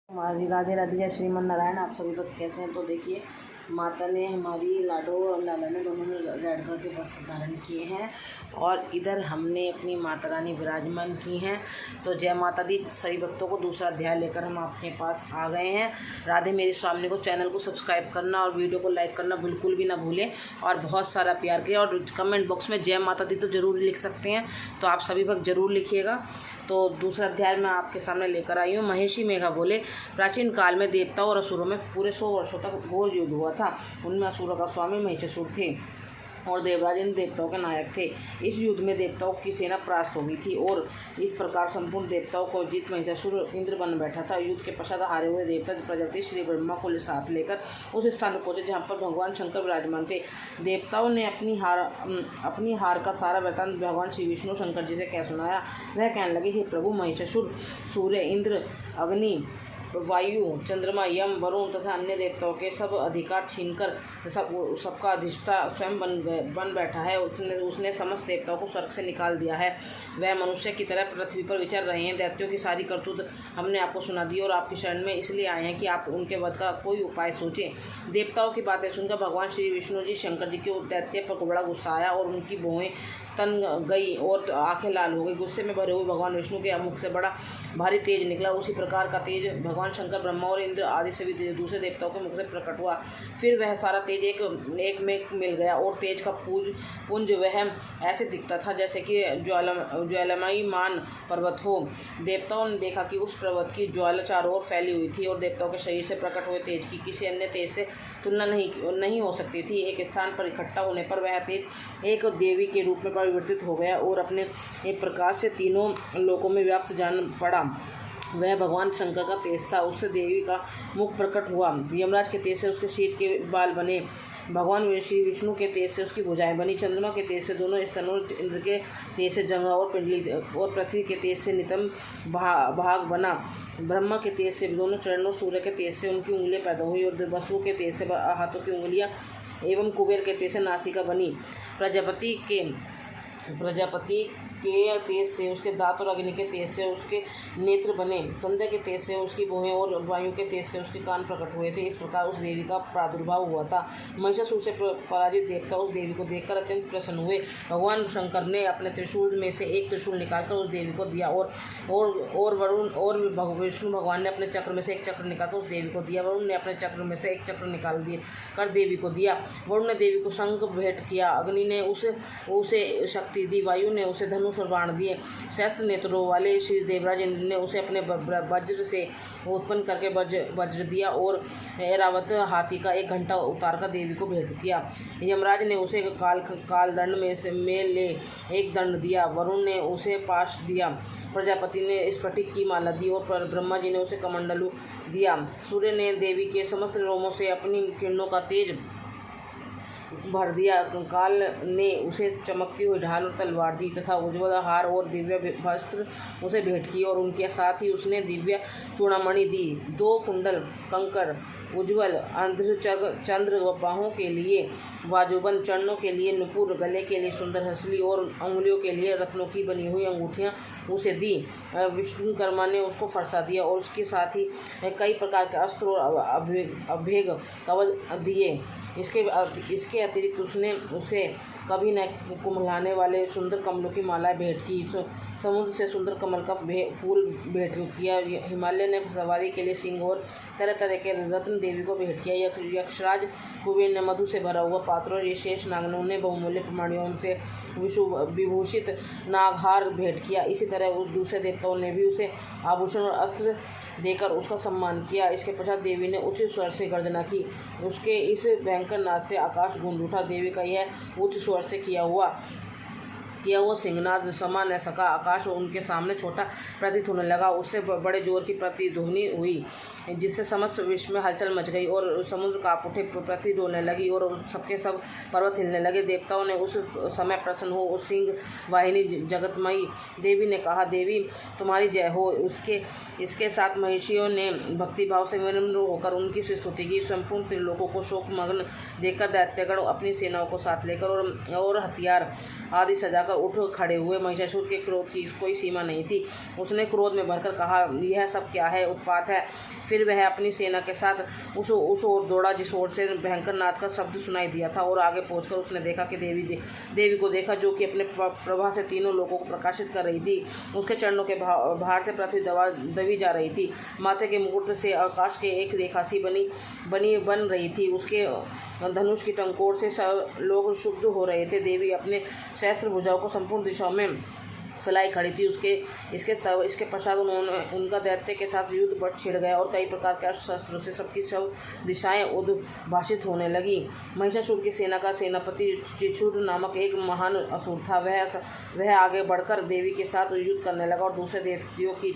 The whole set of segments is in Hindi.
हमारी राधे राधे जय श्रीमन नारायण। आप सभी लोग कैसे हैं? तो देखिए, माता ने हमारी लाडो और लाला ने दोनों ने रेड कलर के वस्त्र धारण किए हैं और इधर हमने अपनी माता रानी विराजमान की हैं। तो जय माता दी सभी भक्तों को दूसरा अध्याय लेकर हम आपके पास आ गए हैं। राधे मेरी स्वामी को चैनल को सब्सक्राइब करना और वीडियो को लाइक करना बिल्कुल भी ना भूलें और बहुत सारा प्यार करें और कमेंट बॉक्स में जय माता दी तो ज़रूर लिख सकते हैं, तो आप सभी भक्त ज़रूर लिखिएगा। तो दूसरा अध्याय मैं आपके सामने लेकर आई हूँ। महिषी मेघा बोले, प्राचीन काल में देवताओं और असुरों में पूरे 100 वर्षों तक घोर युद्ध हुआ था। उनमें असुरों का स्वामी महिषासुर थे और देवराज इन देवताओं के नायक थे। इस युद्ध में देवताओं की सेना परास्त हो गई थी और इस प्रकार संपूर्ण देवताओं को जीत महिषासुर इंद्र बन बैठा था। युद्ध के पश्चात हारे हुए देवता प्रजापति श्री ब्रह्मा को साथ लेकर उस स्थान पर पहुंचे जहां पर भगवान शंकर विराजमान थे। देवताओं ने अपनी हार का सारा वृतांत भगवान श्री विष्णु शंकर जी से कह सुनाया। वह कहने लगे, हे प्रभु, महिषासुर सूर्य, इंद्र, अग्नि, वायु, चंद्रमा, यम, वरुण तथा अन्य देवताओं के सब अधिकार छीनकर सबका अधिष्ठा स्वयं बन बैठा है। उसने समस्त देवताओं को स्वर्ग से निकाल दिया है। वह मनुष्य की तरह पृथ्वी पर विचर रहे हैं। दैत्यों की सारी करतूत हमने आपको सुना दी और आपकी शरण में इसलिए आए हैं कि आप उनके वध का कोई उपाय सोचें। देवताओं की बातें सुनकर भगवान श्री विष्णु जी शंकर जी के दैत्य पर बड़ा गुस्सा आया और उनकी भौहें तन गई और आंखें लाल हो गई। गुस्से में भरे हुए भगवान विष्णु के मुख से बड़ा भारी तेज निकला। उसी प्रकार का तेज भगवान शंकर, ब्रह्मा और इंद्र आदि सभी दूसरे देवताओं के मुख से प्रकट हुआ। फिर वह सारा तेज एक में मिल गया और तेज का पुंज वह ऐसे दिखता था जैसे कि ज्वालामयी मान पर्वत हो। देवताओं ने देखा कि उस पर्वत की ज्वाला चारों ओर फैली हुई थी और देवताओं के शरीर से प्रकट हुए तेज की किसी अन्य तेज से तुलना नहीं हो सकती थी। एक स्थान पर इकट्ठा होने पर वह तेज एक देवी के रूप में परिवर्तित हो गया और अपने एक प्रकाश से तीनों लोकों में व्याप्त जान पड़ा। वह भगवान शंकर का तेज था। उससे देवी का मुख प्रकट हुआ। यमराज के तेज से उसके शीर के बाल बने। भगवान श्री विष्णु के तेज से उसकी भुजाएं बनी। चंद्रमा के तेज से दोनों स्तनों, इंद्र के तेज से जंघा और पिंडली और पृथ्वी के तेज से नितंब भाग बना। ब्रह्मा के तेज से दोनों चरणों, सूर्य के तेज से उनकी उंगलियां पैदा हुई और वसु के तेज से हाथों की उंगलियां एवं कुबेर के तेज से नासिका बनी। प्रजापति के तेज से उसके दांत और अग्नि के तेज से उसके नेत्र बने। संध्या के तेज से उसकी भौहें और वायु के तेज से उसके कान प्रकट हुए थे। इस प्रकार उस देवी का प्रादुर्भाव हुआ था। महिषासुर से पराजित देवता उस देवी को देखकर अत्यंत प्रसन्न हुए। भगवान शंकर ने अपने त्रिशूल में से एक त्रिशूल निकालकर उस देवी को दिया और वरुण और विष्णु भगवान ने अपने चक्र में से एक चक्र निकालकर उस देवी को दिया। वरुण ने अपने चक्र में से एक चक्र निकाल कर देवी को दिया। वरुण ने देवी को शंख भेंट किया। अग्नि ने उसे शक्ति दी। वायु ने उसे धनुष और बाण दिए। सहस्त्र नेत्रों वाले श्री देवराज इंद्र ने उसे अपने वज्र से उत्पन्न करके वज्र दिया और ऐरावत हाथी का एक घंटा उतारकर देवी को भेंट किया। यमराज ने उसे काल दंड में ले एक दंड दिया। वरुण ने उसे पाश दिया। प्रजापति ने स्फटिक की माला दी और ब्रह्मा जी ने उसे कमंडलू दिया। सूर्य ने देवी के समस्त रोमों से अपनी किरणों का तेज भर दिया। काल ने उसे चमकती हुई ढाल और तलवार दी तथा उज्ज्वल हार और दिव्य वस्त्र उसे भेंट की और उनके साथ ही उसने दिव्य चूड़ामणि दी। 2 कुंडल, कंकर, उज्ज्वल चंद्र, बाहों के लिए बाजूबंद, चरणों के लिए नुपुर, गले के लिए सुंदर हंसली और अंगुलियों के लिए रत्नों की बनी हुई अंगूठियां उसे दी। विष्णुकर्मा ने उसको फरसा दिया और उसके साथ ही कई प्रकार के अस्त्र और अभेद कवच दिए। इसके अतिरिक्त उसने उसे कभी न कुम्हलाने वाले सुंदर कमलों की मालाएं भेंट की। समुद्र से सुंदर कमल का फूल भेंट किया। हिमालय ने सवारी के लिए सिंह और तरह तरह के रत्न देवी को भेंट किया। यक्षराज कुबेर ने मधु से भरा हुआ पात्र और ये शेष नागनों ने बहुमूल्य प्रमाणियों से विभूषित नागहार भेंट किया। इसी तरह उस दूसरे देवताओं ने भी उसे आभूषण और अस्त्र देकर उसका सम्मान किया। इसके पश्चात देवी ने उच्च स्वर से गर्जना की। उसके इस भयंकर नाद से आकाश गूंज उठा। देवी का यह उच्च स्वर से किया हुआ सिंहनाद समा न सका। आकाश उनके सामने छोटा प्रतीत होने लगा। उससे बड़े जोर की प्रतिध्वनि हुई जिससे समस्त विश्व में हलचल मच गई और समुद्र कांप उठे, पृथ्वी डोलने लगी और सबके सब पर्वत हिलने लगे। देवताओं ने उस समय प्रसन्न हो उस सिंह वाहिनी जगतमयी देवी ने कहा, देवी तुम्हारी जय हो। इसके साथ महिषियों ने भक्तिभाव से विनम्र होकर उनकी स्तुति की। संपूर्ण त्रिलोकों को शोकमग्न देखकर दैत्यगण अपनी सेनाओं को साथ लेकर और हथियार आदि सजाकर उठ खड़े हुए। महिषासुर के क्रोध की कोई सीमा नहीं थी। उसने क्रोध में भरकर कहा, यह सब क्या है, उत्पात है। फिर फिर वह अपनी सेना के साथ उस ओर दौड़ा जिस ओर से भयंकर नाद का शब्द सुनाई दिया था, और आगे पहुंचकर उसने देखा कि देवी को देखा, जो कि अपने प्रभा से तीनों लोगों को प्रकाशित कर रही थी। उसके चरणों के भार से पृथ्वी दबी जा रही थी। माथे के मुकुट से आकाश के एक रेखा सी बन रही थी। उसके धनुष की टंकोर से लोग शुद्ध हो रहे थे। देवी अपने सहस्त्र भुजाओं को संपूर्ण दिशाओं में फैलाई खड़ी थी। इसके पश्चात उनका दैत्य के साथ युद्ध छिड़ गया और कई प्रकार के अस्त्र से सबकी सब दिशाएं उद्भाषित होने लगी। महिषासुर की सेना का सेनापति चिचुर नामक एक महान असुर था। वह आगे बढ़कर देवी के साथ युद्ध करने लगा और दूसरे दैत्यों की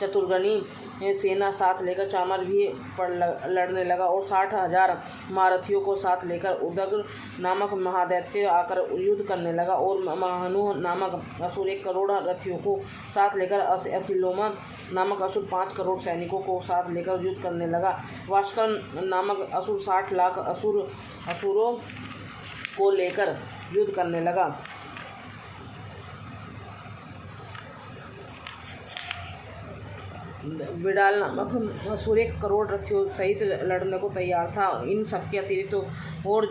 चतुर्गणी सेना साथ लेकर चामर भी पर लड़ने लगा और 60,000 महारथियों को साथ लेकर उदग्र नामक महादैत्य आकर युद्ध करने लगा और महानु नामक असुर 1 करोड़ रथियों को साथ लेकर असिलोमा नामक असुर 5 करोड़ सैनिकों को साथ लेकर युद्ध करने लगा। वाष्कर नामक असुर 60 लाख असुरों को लेकर युद्ध करने लगा। विडाल नामक असुर 1 करोड़ रथियों सहित लड़ने को तैयार था। इन सबके अतिरिक्त और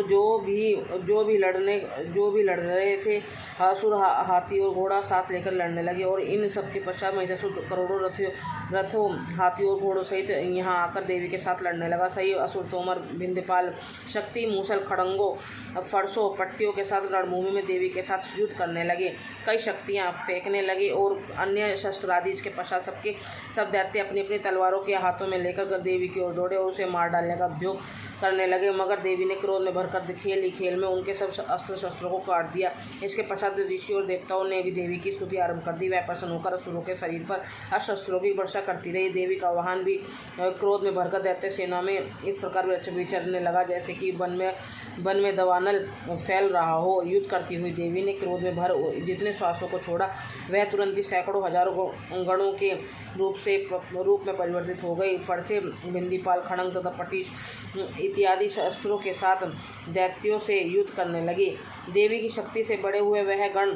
जो भी लड़ रहे थे असुर हाथी और घोड़ा साथ लेकर लड़ने लगे, और इन सबके पश्चात महिषासुर करोड़ों रथों हाथी और घोड़ों सहित यहाँ आकर देवी के साथ लड़ने लगा। सही असुर तोमर भिंदपाल शक्ति मूसल खड़ंगों फरसों पट्टियों के साथ रणभूमि में देवी के साथ युद्ध करने लगे। कई शक्तियाँ फेंकने लगे और अन्य शस्त्र आदि। इसके पश्चात सब दैत्य अपनी अपनी तलवारों के हाथों में लेकर देवी की ओर दौड़े और उसे मार डालने का उद्योग करने लगे, मगर देवी ने क्रोध में भरकर खेल में उनके सब अस्त्र शस्त्रों को काट दिया। इसके पश्चात ऋषि और देवताओं ने भी देवी की स्तुति आरंभ कर दी। वह प्रसन्न होकर असुरों के शरीर पर शस्त्रों की वर्षा करती रही। देवी का वाहन भी क्रोध में भरकर दैत्य सेना में इस प्रकार विचरने लगा जैसे कि वन में दवानल फैल रहा हो। युद्ध करती हुई देवी ने क्रोध में भर जितने श्वासों को छोड़ा, वह तुरंत ही सैकड़ों हजारों गणों के रूप में परिवर्तित हो गई। फरसे भिंदीपाल खड़ंग तथा पटीश इत्यादि शस्त्रों के साथ दैत्यों से युद्ध करने लगे। देवी की शक्ति से बड़े हुए वह गण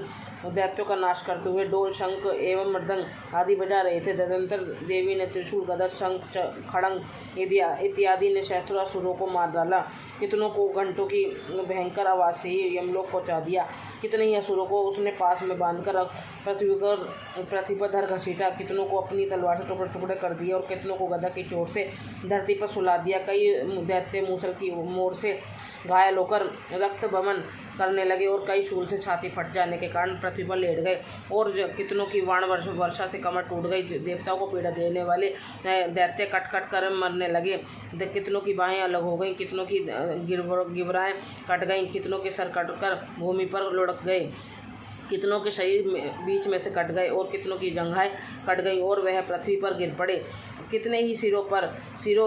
दैत्यों का नाश करते हुए डोल शंख एवं मृदंग आदि बजा रहे थे। तदनंतर देवी ने त्रिशूल गदा शंख खड़ंग इत्यादि ने सहस्त्रों असुरों को मार डाला। कितनों को घंटों की भयंकर आवाज़ से ही यमलोक पहुंचा दिया। कितने ही असुरों को उसने पास में बांधकर पृथ्वी पर धर घसीटा। कितनों को अपनी तलवार से टुकड़े टुकड़े कर दिए और कितनों को गदा की चोट से धरती पर सुला दिया। कई दैत्य मूसल की मोर से घायल होकर रक्त बमन करने लगे और कई शूल से छाती फट जाने के कारण पृथ्वी पर लेट गए और कितनों की वाण वर्षा से कमर टूट गई। देवताओं को पीड़ा देने वाले दैत्य कट कर मरने लगे। कितनों की बाहें अलग हो गईं, कितनों की गिबराएं कट गईं, कितनों के सर कटकर भूमि पर लुढ़क गए, कितनों के शरीर बीच में से कट गए और कितनों की जंघाएं कट गई और वह पृथ्वी पर गिर पड़े। कितने ही सिरों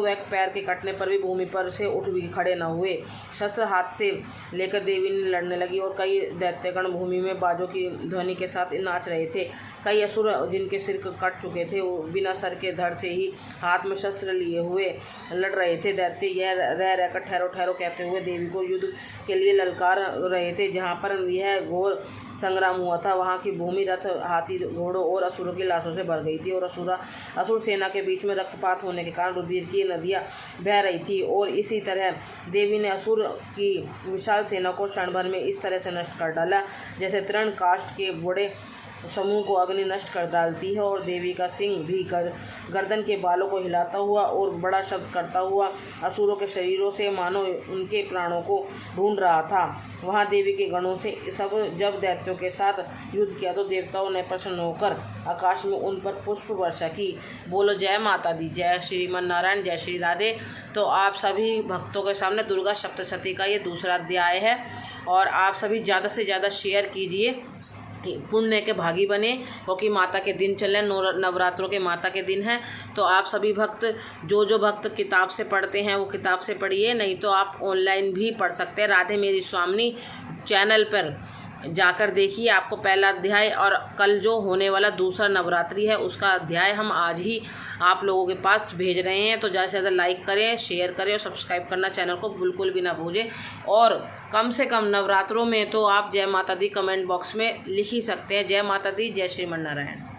व पैर के कटने पर भी भूमि पर से उठ भी खड़े न हुए। शस्त्र हाथ से लेकर देवी ने लड़ने लगी और कई दैत्यगण भूमि में बाजों की ध्वनि के साथ नाच रहे थे। कई असुर जिनके सिर कट चुके थे वो बिना सर के धड़ से ही हाथ में शस्त्र लिए हुए लड़ रहे थे। दैत्य यह रहकर ठहरो ठहरो कहते हुए देवी को युद्ध के लिए ललकार रहे थे। जहाँ पर यह घोर संग्राम हुआ था वहाँ की भूमि रथ हाथी घोड़ों और असुरों की लाशों से भर गई थी और असुर सेना के बीच में रक्तपात होने के कारण रुधिर की नदियाँ बह रही थी। और इसी तरह देवी ने असुर की विशाल सेना को क्षण भर में इस तरह से नष्ट कर डाला जैसे तृण काष्ठ के बड़े समूह को अग्नि नष्ट कर डालती है। और देवी का सिंह भी गर्दन के बालों को हिलाता हुआ और बड़ा शब्द करता हुआ असुरों के शरीरों से मानो उनके प्राणों को ढूंढ रहा था। वहाँ देवी के गणों से जब दैत्यों के साथ युद्ध किया तो देवताओं ने प्रसन्न होकर आकाश में उन पर पुष्प वर्षा की। बोलो जय माता दी, जय श्रीमन नारायण, जय श्री राधे। तो आप सभी भक्तों के सामने दुर्गा सप्तशती का ये दूसरा अध्याय है और आप सभी ज़्यादा से ज़्यादा शेयर कीजिए, पुण्य के भागी बने, क्योंकि माता के दिन चले, नवरात्रों के माता के दिन हैं। तो आप सभी भक्त जो भक्त किताब से पढ़ते हैं वो किताब से पढ़िए, नहीं तो आप ऑनलाइन भी पढ़ सकते हैं। राधे मेरी स्वामिनी चैनल पर जाकर देखिए, आपको पहला अध्याय और कल जो होने वाला दूसरा नवरात्रि है उसका अध्याय हम आज ही आप लोगों के पास भेज रहे हैं। तो ज़्यादा से ज़्यादा लाइक करें, शेयर करें और सब्सक्राइब करना चैनल को बिल्कुल भी ना भूलें। और कम से कम नवरात्रों में तो आप जय माता दी कमेंट बॉक्स में लिख ही सकते हैं, जय माता दी, जय श्रीमन नारायण।